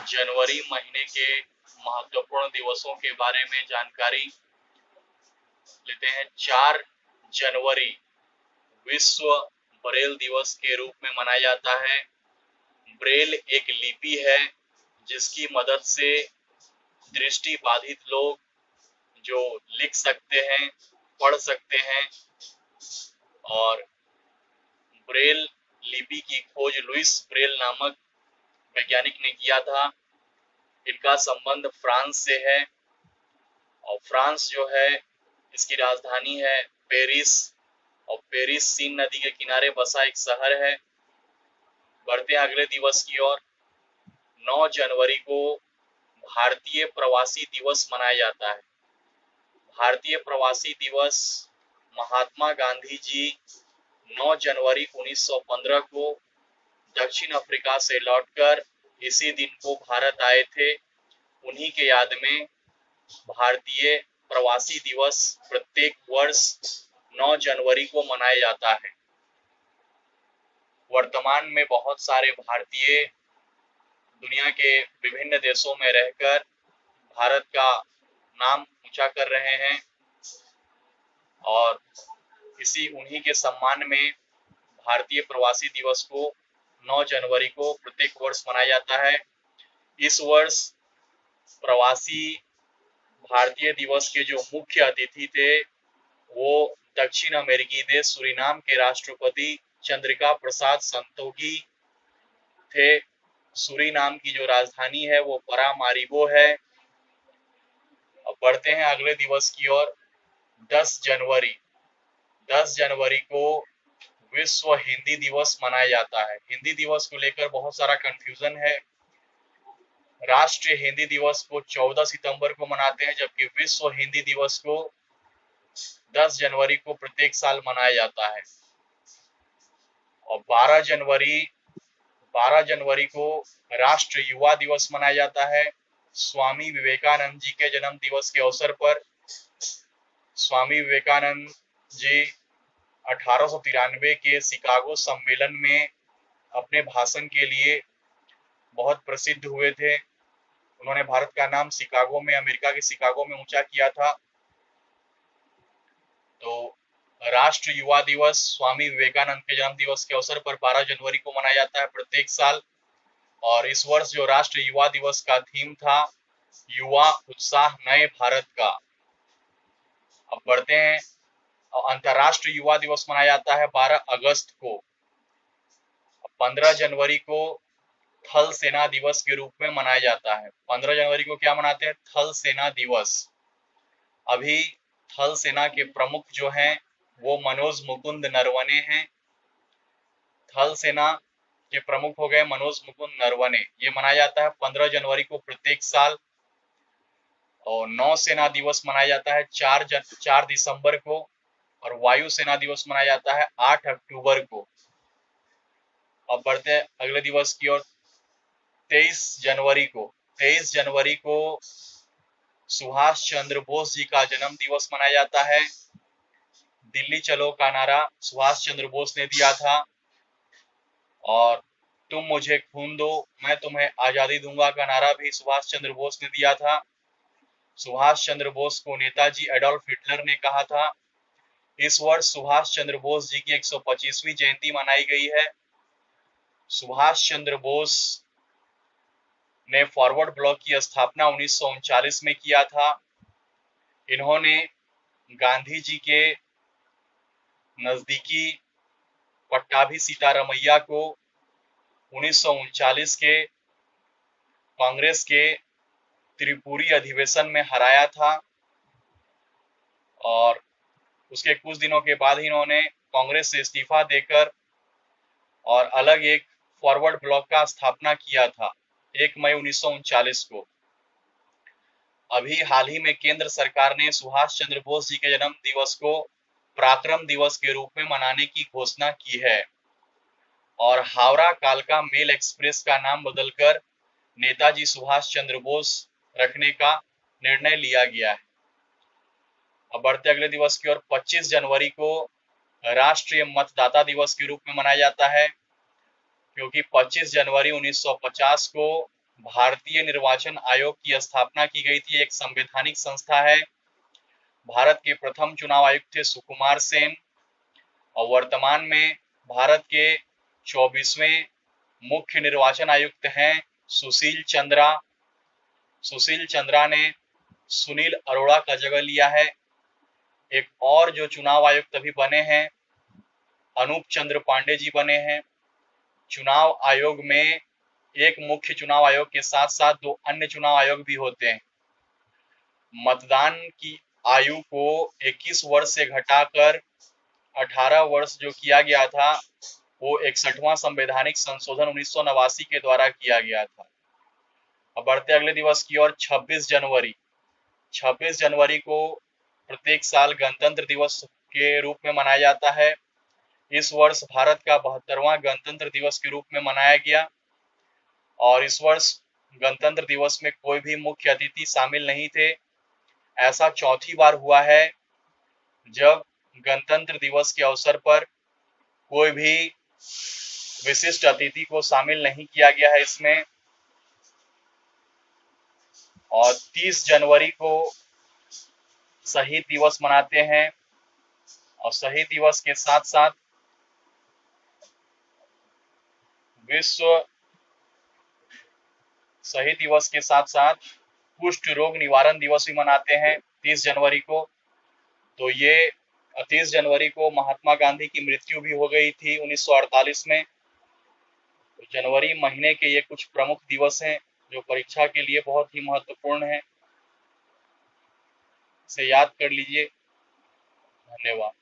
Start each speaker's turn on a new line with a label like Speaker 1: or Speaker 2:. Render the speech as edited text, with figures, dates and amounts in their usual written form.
Speaker 1: जनवरी महीने के महत्वपूर्ण दिवसों के बारे में जानकारी लेते हैं। 4 जनवरी विश्व ब्रेल दिवस के रूप में मनाया जाता है। ब्रेल एक लिपि है जिसकी मदद से दृष्टि बाधित लोग जो लिख सकते हैं, पढ़ सकते हैं। और ब्रेल लिपि की खोज लुइस ब्रेल नामक वैज्ञानिक ने किया था। इनका संबंध फ्रांस से है और फ्रांस जो है इसकी राजधानी है पेरिस, और पेरिस सीन नदी के किनारे बसा एक शहर है। बढ़ते हैं अगले दिवस की ओर। 9 जनवरी को भारतीय प्रवासी दिवस मनाया जाता है। भारतीय प्रवासी दिवस महात्मा गांधी जी 9 जनवरी 1915 को दक्षिण अफ्रीका से लौटकर इसी दिन को भारत आए थे। उन्हीं के याद में भारतीय प्रवासी दिवस प्रत्येक वर्ष 9 जनवरी को मनाया जाता है। वर्तमान में बहुत सारे भारतीय दुनिया के विभिन्न देशों में रहकर भारत का नाम ऊंचा कर रहे हैं और इसी उन्हीं के सम्मान में भारतीय प्रवासी दिवस को 9 जनवरी को प्रत्येक वर्ष मनाया जाता है। इस वर्ष प्रवासी भारतीय दिवस के जो मुख्य अतिथि थे वो दक्षिण अमेरिकी देश सूरीनाम के राष्ट्रपति चंद्रिका प्रसाद संतोखी थे। सूरीनाम की जो राजधानी है वो परामारिबो है। अब बढ़ते हैं अगले दिवस की ओर। 10 जनवरी को विश्व हिंदी दिवस मनाया जाता है। हिंदी दिवस को लेकर बहुत सारा कंफ्यूजन है। राष्ट्रीय हिंदी दिवस को 14 सितंबर को मनाते हैं, जबकि विश्व हिंदी दिवस को 10 जनवरी को प्रत्येक साल मनाया जाता है। और 12 जनवरी को राष्ट्रीय युवा दिवस मनाया जाता है। स्वामी विवेकानंद जी के जन्म दिवस के अवसर पर स्वामी विवेकानंद जी 1893 के शिकागो सम्मेलन में अपने भाषण के लिए बहुत प्रसिद्ध हुए थे। उन्होंने भारत का नाम शिकागो में, अमेरिका के शिकागो में ऊंचा किया था। तो राष्ट्रीय युवा दिवस स्वामी विवेकानंद के जन्म दिवस के अवसर पर 12 जनवरी को मनाया जाता है प्रत्येक साल। और इस वर्ष जो राष्ट्रीय युवा दिवस का थीम था युवा उत्साह नए भारत का। अब बढ़ते हैं। अंतर्राष्ट्रीय युवा दिवस मनाया जाता है 12 अगस्त को। 15 जनवरी को थल सेना दिवस के रूप में मनाया जाता है। 15 जनवरी को क्या मनाते हैं? थल सेना दिवस। अभी थल सेना के प्रमुख जो हैं वो मनोज मुकुंद नरवणे हैं। थल सेना के प्रमुख हो गए मनोज मुकुंद नरवणे। ये मनाया जाता है 15 जनवरी को प्रत्येक साल। और नौसेना दिवस मनाया जाता है 4 दिसंबर को। और वायु सेना दिवस मनाया जाता है 8 अक्टूबर को। अब बढ़ते हैं अगले दिवस की ओर। 23 जनवरी को सुभाष चंद्र बोस जी का जन्म दिवस मनाया जाता है। दिल्ली चलो का नारा सुभाष चंद्र बोस ने दिया था। और तुम मुझे खून दो मैं तुम्हें आजादी दूंगा का नारा भी सुभाष चंद्र बोस ने दिया था। सुभाष चंद्र बोस को नेताजी एडोल्फ हिटलर ने कहा था। इस वर्ष सुभाष चंद्र बोस जी की 125वीं जयंती मनाई गई है। सुभाष चंद्र बोस ने फॉरवर्ड ब्लॉक की स्थापना 1939 में किया था। इन्होंने गांधी जी के नजदीकी पट्टाभी सीतारमैया को 1939 के कांग्रेस के त्रिपुरी अधिवेशन में हराया था। और उसके कुछ दिनों के बाद ही इन्होंने कांग्रेस से इस्तीफा देकर और अलग एक फॉरवर्ड ब्लॉक का स्थापना किया था 1 मई 1939 को। अभी हाल ही में केंद्र सरकार ने सुभाष चंद्र बोस जी के जन्म दिवस को पराक्रम दिवस के रूप में मनाने की घोषणा की है। और हावड़ा कालका मेल एक्सप्रेस का नाम बदलकर नेताजी सुभाष चंद्र बोस रखने का निर्णय लिया गया है। अब बढ़ते अगले दिवस की ओर। 25 जनवरी को राष्ट्रीय मतदाता दिवस के रूप में मनाया जाता है, क्योंकि 25 जनवरी 1950 को भारतीय निर्वाचन आयोग की स्थापना की गई थी, एक संवैधानिक संस्था है। भारत के प्रथम चुनाव आयुक्त थे सुकुमार सेन और वर्तमान में भारत के 24वें मुख्य निर्वाचन आयुक्त हैं सुशील चंद्रा। सुशील चंद्रा ने सुनील अरोड़ा का जगह लिया है। एक और जो चुनाव आयुक्त अभी बने हैं अनूप चंद्र पांडे जी बने हैं। चुनाव आयोग में एक मुख्य चुनाव आयोग के साथ साथ दो अन्य चुनाव आयोग भी होते हैं। मतदान की आयु को 21 वर्ष से घटाकर 18 वर्ष जो किया गया था वो 61वां संवैधानिक संशोधन 1989 के द्वारा किया गया था। अब बढ़ते अगले दिवस की ओर 26 जनवरी। 26 जनवरी को प्रत्येक साल गणतंत्र दिवस के रूप में मनाया जाता है। इस वर्ष भारत का 72वां गणतंत्र दिवस के रूप में मनाया गया और इस वर्ष गणतंत्र दिवस में कोई भी मुख्य अतिथि शामिल नहीं थे। ऐसा चौथी बार हुआ है जब गणतंत्र दिवस के अवसर पर कोई भी विशिष्ट अतिथि को शामिल नहीं किया गया है इसमें। और 30 जनवरी को शहीद दिवस मनाते हैं और शहीद दिवस के साथ साथ शहीद दिवस के साथ साथ कुष्ठ रोग निवारण दिवस भी मनाते हैं 30 जनवरी को। तो ये 30 जनवरी को महात्मा गांधी की मृत्यु भी हो गई थी 1948 में। तो जनवरी महीने के ये कुछ प्रमुख दिवस हैं जो परीक्षा के लिए बहुत ही महत्वपूर्ण है, इसे याद कर लीजिए। धन्यवाद।